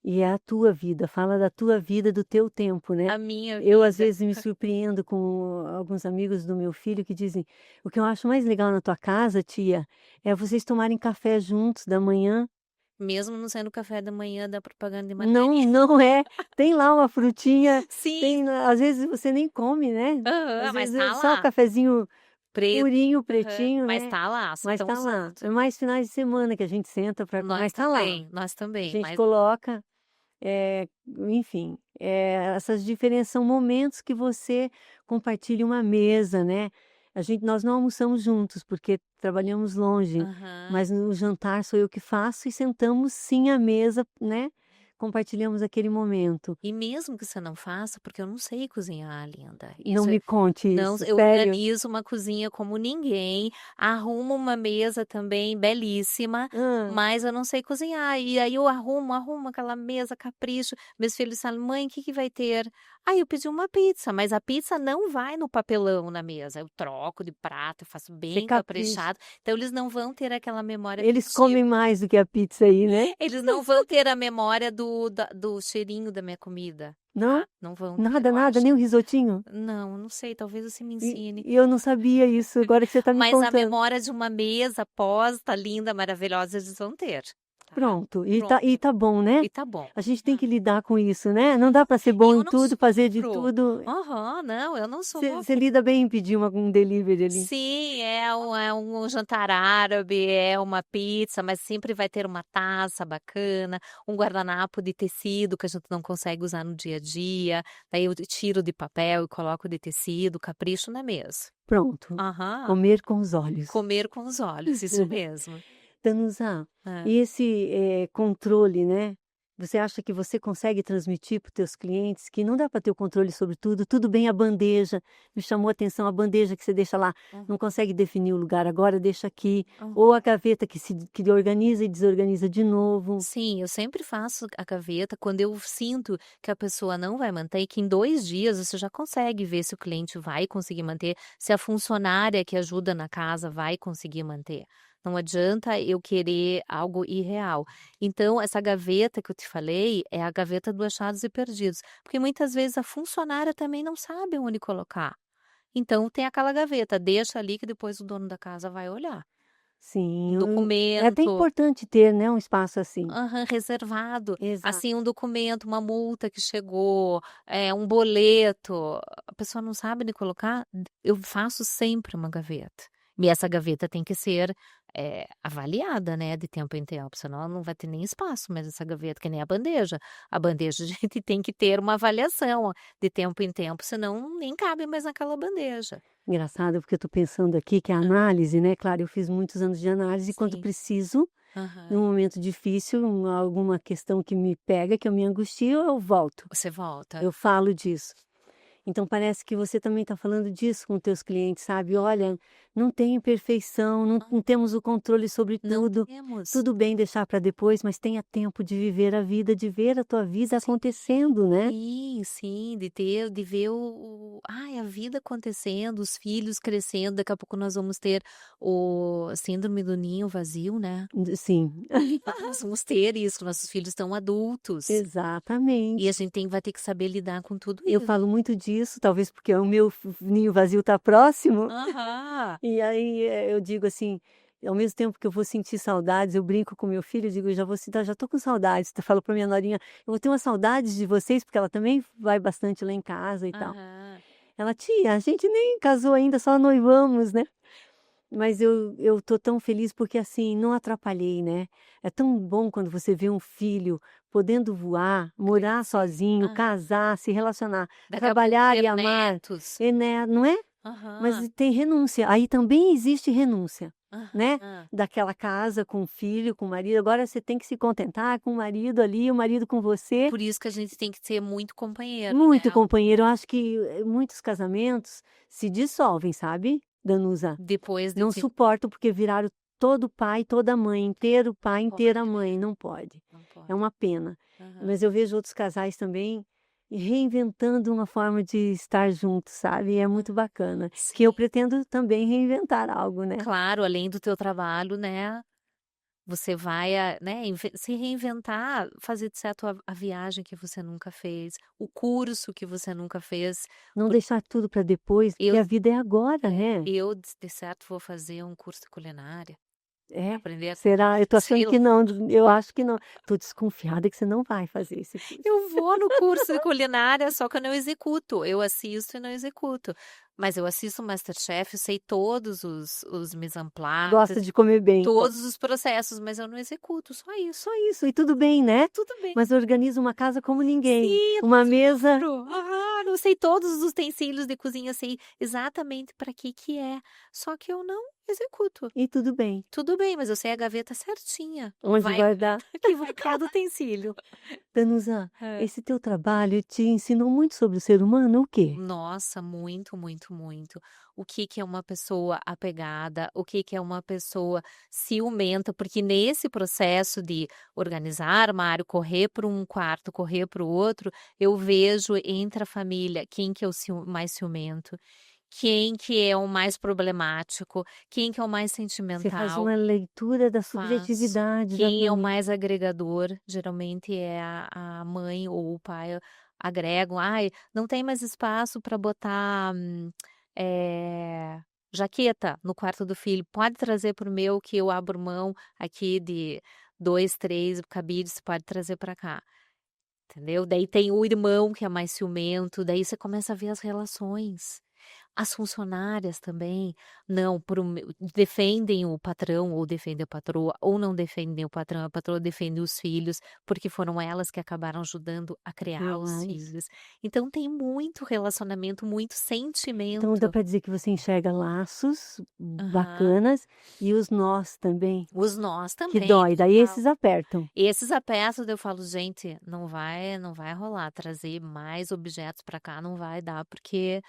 E é a tua vida, fala da tua vida, do teu tempo, né. A minha Eu, às vida. vezes, me surpreendo com alguns amigos do meu filho que dizem: "O que eu acho mais legal na tua casa, tia, é vocês tomarem café juntos da manhã". Mesmo não sendo café da manhã da propaganda de Não, margarina. não é. Tem lá uma frutinha, Sim, tem lá às vezes você nem come, né. aham, Às mas vezes é tá só o lá. cafezinho Preto, purinho, aham, pretinho, mas né, tá lá, mas tão tá lá. junto. É mais finais de semana que a gente senta para mas tá lá. Nós A também, gente mas coloca. Enfim, essas diferenças são momentos que você compartilha uma mesa, né. Nós não almoçamos juntos, porque trabalhamos longe, aham. mas no jantar sou eu que faço e sentamos sim à mesa, né, compartilhamos aquele momento. E mesmo que você não faça, porque eu não sei cozinhar, linda, Não isso é me conte não, isso, eu sério? organizo uma cozinha como ninguém, arrumo uma mesa também belíssima, Hã. mas eu não sei cozinhar. E aí eu arrumo aquela mesa, capricho. Meus filhos falam: "Mãe, o que que vai ter?". Aí eu pedi uma pizza, mas a pizza não vai no papelão na mesa, eu troco de prato, eu faço Você bem capricha. caprichado, então eles não vão ter aquela memória Eles afetiva. comem mais do que a pizza aí, né? Eles não vão ter a memória do cheirinho da minha comida, Não? tá, não vão ter, Nada, eu nada, acho. nem um risotinho? Não, não sei, talvez você me E ensine. e eu não sabia isso, agora que você está me Mas a contando. memória de uma mesa posta, linda, maravilhosa, eles vão ter. tá? Pronto. Pronto. E tá bom, né? E tá bom. A gente tem que lidar com isso, né? Não dá para ser bom Eu em não tudo, fazer de sofro. tudo. Aham, não, eu não sou boa. Você lida bem em pedir um delivery ali. Sim, é um jantar árabe, é uma pizza, mas sempre vai ter uma taça bacana, um guardanapo de tecido que a gente não consegue usar no dia a dia, daí eu tiro de papel e coloco de tecido, capricho na mesa. Pronto. Aham, Comer com os olhos. comer com os olhos, isso mesmo. Danusa, É. e esse controle, né? Você acha que você consegue transmitir para os teus clientes que não dá para ter o controle sobre tudo? Tudo bem a bandeja, me chamou a atenção a bandeja que você deixa lá, Uhum, não consegue definir o lugar agora, deixa aqui. uhum. Ou a gaveta que organiza e desorganiza de novo. Sim, eu sempre faço a gaveta quando eu sinto que a pessoa não vai manter, e que em 2 dias você já consegue ver se o cliente vai conseguir manter, se a funcionária que ajuda na casa vai conseguir manter. Não adianta eu querer algo irreal. Então, essa gaveta que eu te falei é a gaveta do achados e perdidos, porque muitas vezes a funcionária também não sabe onde colocar. Então, tem aquela gaveta, deixa ali que depois o dono da casa vai olhar. Um Sim, é até documento. importante ter, né, um espaço assim. Aham, reservado. Exato. Assim, um documento, uma multa que chegou, um boleto, a pessoa não sabe onde colocar, eu faço sempre uma gaveta. E essa gaveta tem que ser, avaliada, né, de tempo em tempo, senão ela não vai ter nem espaço mais essa gaveta, que nem a bandeja. A bandeja a gente tem que ter uma avaliação de tempo em tempo, senão nem cabe mais naquela bandeja. Engraçado, porque eu estou pensando aqui que a análise, né? Claro, eu fiz muitos anos de análise e quando Sim. preciso, num Aham. momento difícil, alguma questão que me pega, que eu me angustio, eu volto. Você volta. Eu falo disso. Então parece que você também está falando disso com teus clientes, sabe? Olha, não tem perfeição, não temos o controle sobre Não tudo. temos. Tudo bem deixar para depois, mas tenha tempo de viver a vida, de ver a tua vida acontecendo, né? Sim, sim, de ver a vida acontecendo, os filhos crescendo, daqui a pouco nós vamos ter o síndrome do ninho vazio, né. Sim, Nós vamos ter isso, nossos filhos estão adultos, e a exatamente. gente vai ter que saber lidar com tudo Eu isso. falo muito disso, talvez porque o meu ninho vazio está próximo, Aham. e aí, eu digo assim, ao mesmo tempo que eu vou sentir saudades, eu brinco com meu filho, eu digo: "Eu já vou sentir já tô com saudades", eu falo para minha norinha: "Eu vou ter uma saudades de vocês", porque ela também vai bastante lá em casa e tal. Aham. Ela: "Tia, a gente nem casou ainda, só noivamos, né". Mas eu tô tão feliz porque, assim, não atrapalhei, né. É tão bom quando você vê um filho podendo voar, morar Crescer. sozinho, Aham. casar, se relacionar, Daqui a pouco trabalhar ter e amar, netos. né, não é? Mas Aham. tem renúncia, aí também existe renúncia, né, Aham. daquela casa com o filho, com o marido, agora você tem que se contentar com o marido ali, o marido com você. Por isso que a gente tem que ser muito companheiro, Muito né. companheiro, eu acho que, muitos casamentos se dissolvem, sabe, Danusa? Depois de Não suporto, porque viraram todo pai, toda mãe, inteiro pai, inteira mãe, não pode. não É pode. uma pena. Aham. Mas eu vejo outros casais também reinventando uma forma de estar juntos, sabe, e é muito bacana, que eu Sim. pretendo também reinventar algo, né. Claro, além do teu trabalho, né, você vai né, se reinventar, fazer de certo a viagem que você nunca fez, o curso que você nunca fez. Não Por deixar tudo para depois, eu porque a vida é agora, né. eu de certo vou fazer um curso de culinária, É? aprender a Será? Eu tô achando sei lá, que não, eu acho que não. Tô desconfiada que você não vai fazer esse curso. eu vou no curso de culinária, só que eu não executo, eu assisto e não executo. Mas eu assisto o MasterChef, eu sei todos os mise en place, Gosta de comer bem, então. todos os processos, mas eu não executo, só isso. Só isso, e tudo bem, né. Tudo bem. Mas organiza uma casa como ninguém. Sim, Uma mesa aham, eu sei todos os utensílios de cozinha, sei exatamente para que é, só que eu não executo. e tudo bem. Tudo bem, mas eu sei a gaveta certinha, Onde vai guardar. que vai cada utensílio. Danusa, É. esse teu trabalho te ensinou muito sobre o ser humano, o quê? Nossa, muito, muito, muito. O que que é uma pessoa apegada, o que que é uma pessoa ciumenta, porque nesse processo de organizar armário, correr para um quarto, correr para o outro, eu vejo entre a família quem que é o mais ciumento, quem que é o mais problemático, quem que é o mais Você faz sentimental. uma leitura da Faço. subjetividade da Quem é o família. mais agregador, geralmente é a mãe ou o pai agregam: "Ai, não tem mais espaço para botar, jaqueta no quarto do filho, pode trazer para o meu que eu abro mão aqui 2, 3 cabides, você pode trazer para cá. Entendeu? Daí tem o irmão que é mais ciumento, daí você começa a ver as relações. As funcionárias também não defendem o patrão ou defendem a patroa, ou não defendem o patrão, a patroa defende os filhos, porque foram elas que acabaram ajudando a criar os Demais. filhos. Então tem muito relacionamento, muito Então dá sentimento. para dizer que você enxerga laços Aham. bacanas e os nós também, Os nós que também, dói, daí total. esses apertam. Esses apertos eu falo: "Gente, não vai rolar, trazer mais objetos para cá não vai dar, porque,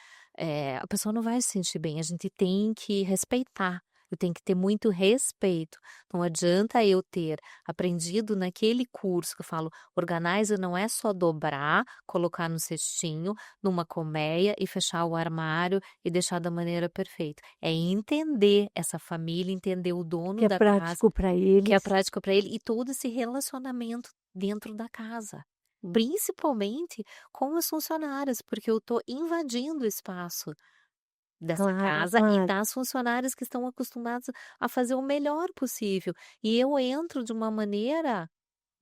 a pessoa não vai se sentir bem, a gente tem que respeitar, eu tenho que ter muito respeito. Não adianta eu ter aprendido naquele curso que eu falo, organizer não é só dobrar, colocar no cestinho, numa colmeia e fechar o armário e deixar da maneira perfeita. É entender essa família, entender o dono Que é da casa, prático para que é eles. prática para ele e todo esse relacionamento dentro da casa, Hum, principalmente com as funcionárias, porque eu estou invadindo o espaço dessa claro, casa e claro. das funcionárias que estão acostumadas a fazer o melhor possível. E eu entro de uma maneira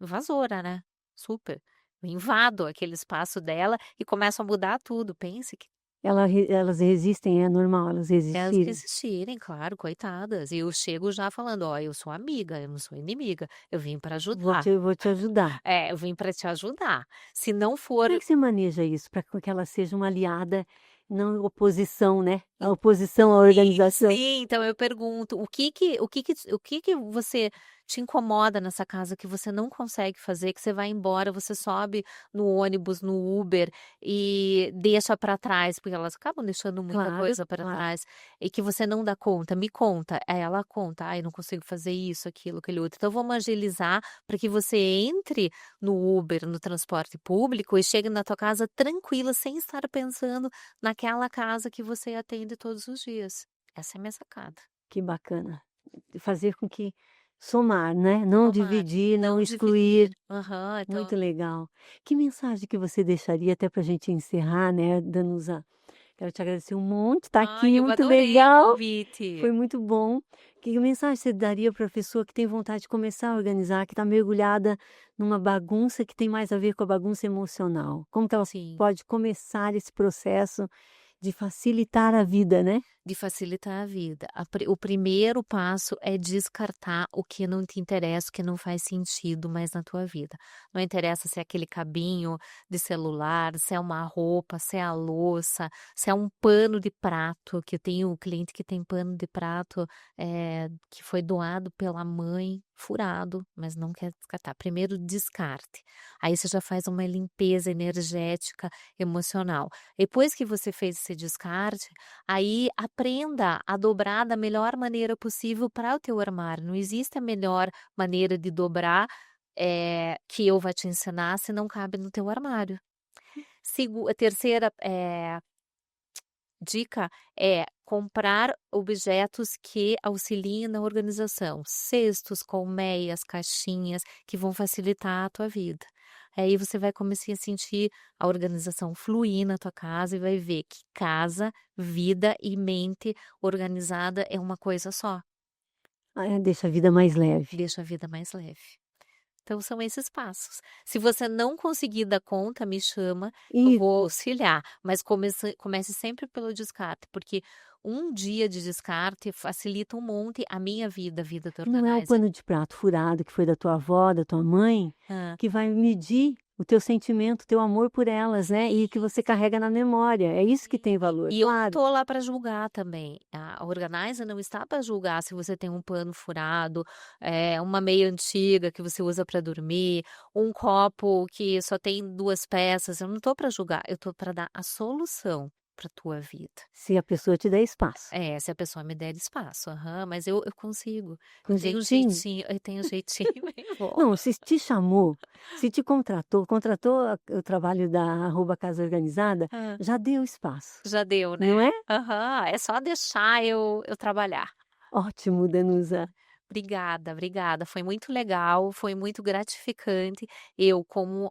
invasora, né, super. Eu invado aquele espaço dela e começo a mudar tudo, pense que Elas resistem, é normal elas elas resistirem. resistirem, claro, coitadas. E eu chego já falando: "Ó, eu sou amiga, eu não sou inimiga, eu vim para ajudar". Vou te ajudar. É, eu vim para te ajudar. Se não for Como é que você maneja isso para que ela seja uma aliada, não oposição, né, a oposição à sim, organização? sim, então eu pergunto: "O que que você te incomoda nessa casa que você não consegue fazer, que você vai embora, você sobe no ônibus, no Uber e deixa para trás", porque elas acabam deixando muita Claro, coisa para claro. trás, e que você não dá conta, me conta. Aí ela conta: "Ai, não consigo fazer isso, aquilo, aquele outro". Então vamos agilizar para que você entre no Uber, no transporte público e chegue na tua casa tranquila, sem estar pensando naquela casa que você atende todos os dias. Essa é a minha sacada. Que bacana. Fazer com que somar, né, não Somar, dividir, não não dividir. excluir. Aham, então Muito legal. Que mensagem que você deixaria até para a gente encerrar, né, Danusa? Quero te agradecer um monte, tá ai, aqui, eu muito adorei o legal, convite. foi muito bom. Que mensagem você daria para a pessoa que tem vontade de começar a organizar, que está mergulhada numa bagunça que tem mais a ver com a bagunça emocional? Como que ela Sim. pode começar esse processo de facilitar a vida, né? De facilitar a vida. O primeiro passo é descartar o que não te interessa, o que não faz sentido mais na tua vida. Não interessa se é aquele cabinho de celular, se é uma roupa, se é a louça, se é um pano de prato, que eu tenho um cliente que tem pano de prato, que foi doado pela mãe, furado, mas não quer descartar. Primeiro descarte. Aí você já faz uma limpeza energética, emocional. Depois que você fez esse descarte, aí aprenda a dobrar da melhor maneira possível para o teu armário. Não existe a melhor maneira de dobrar, que eu vá te ensinar se não cabe no teu armário. A terceira, dica é comprar objetos que auxiliem na organização, cestos, colmeias, caixinhas, que vão facilitar a tua vida. Aí você vai começar a sentir a organização fluir na tua casa e vai ver que casa, vida e mente organizada é uma coisa só, Deixa a vida mais leve. deixa a vida mais leve. Então são esses passos. Se você não conseguir dar conta, me chama, eu vou Isso. auxiliar, mas comece sempre pelo descarte, porque um dia de descarte facilita um monte a minha vida, a vida do E não é o organizer. pano de prato furado que foi da tua avó, da tua mãe, Hã. que vai medir o teu sentimento, o teu amor por elas, né, e que você carrega na memória, é isso que Sim. tem valor, E eu não claro. tô lá para julgar também. A organizer não está para julgar se você tem um pano furado, uma meia antiga que você usa para dormir, um copo que só tem 2 peças, eu não tô para julgar, eu tô para dar a solução para tua vida. Se a pessoa te der espaço, É, se a pessoa me der espaço, aham, mas eu consigo. com jeitinho. Eu tenho um jeitinho bem bom. Não, se te chamou, se te contratou, contratou o trabalho da arroba casa organizada, Hã. já deu espaço, Já deu, né? não é? Aham, é só deixar eu trabalhar. Ótimo, Danusa. Obrigada, obrigada. Foi muito legal, foi muito gratificante. Eu como,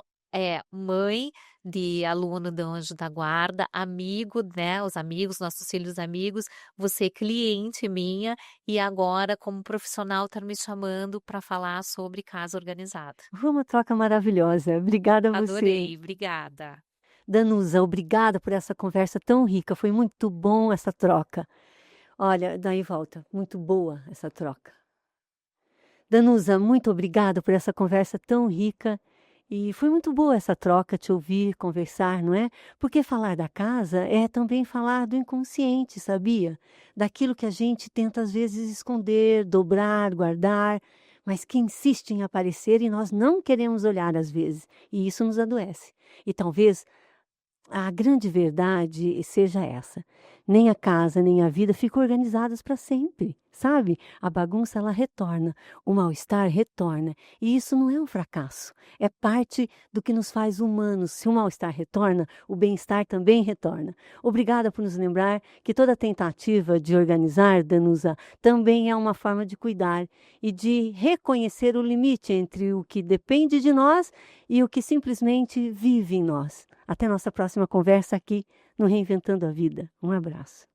mãe de aluno do Anjo da Guarda, amigo, né, os amigos, nossos filhos amigos, você cliente minha e agora como profissional tá me chamando para falar sobre casa organizada. Foi uma troca maravilhosa. Obrigada a você. Adorei, obrigada. Danusa, obrigada por essa conversa tão rica. Foi muito bom essa troca. Olha, daí volta. Muito boa essa troca. Danusa, muito obrigada por essa conversa tão rica. E foi muito boa essa troca, te ouvir, conversar, não é? Porque falar da casa é também falar do inconsciente, sabia? Daquilo que a gente tenta às vezes esconder, dobrar, guardar, mas que insiste em aparecer e nós não queremos olhar às vezes. E isso nos adoece. E talvez a grande verdade seja essa: nem a casa, nem a vida ficam organizadas para sempre, sabe? A bagunça ela retorna, o mal-estar retorna, e isso não é um fracasso, é parte do que nos faz humanos. Se o mal-estar retorna, o bem-estar também retorna. Obrigada por nos lembrar que toda tentativa de organizar, Danusa, também é uma forma de cuidar e de reconhecer o limite entre o que depende de nós e o que simplesmente vive em nós. Até nossa próxima conversa aqui no Reinventando a Vida. Um abraço.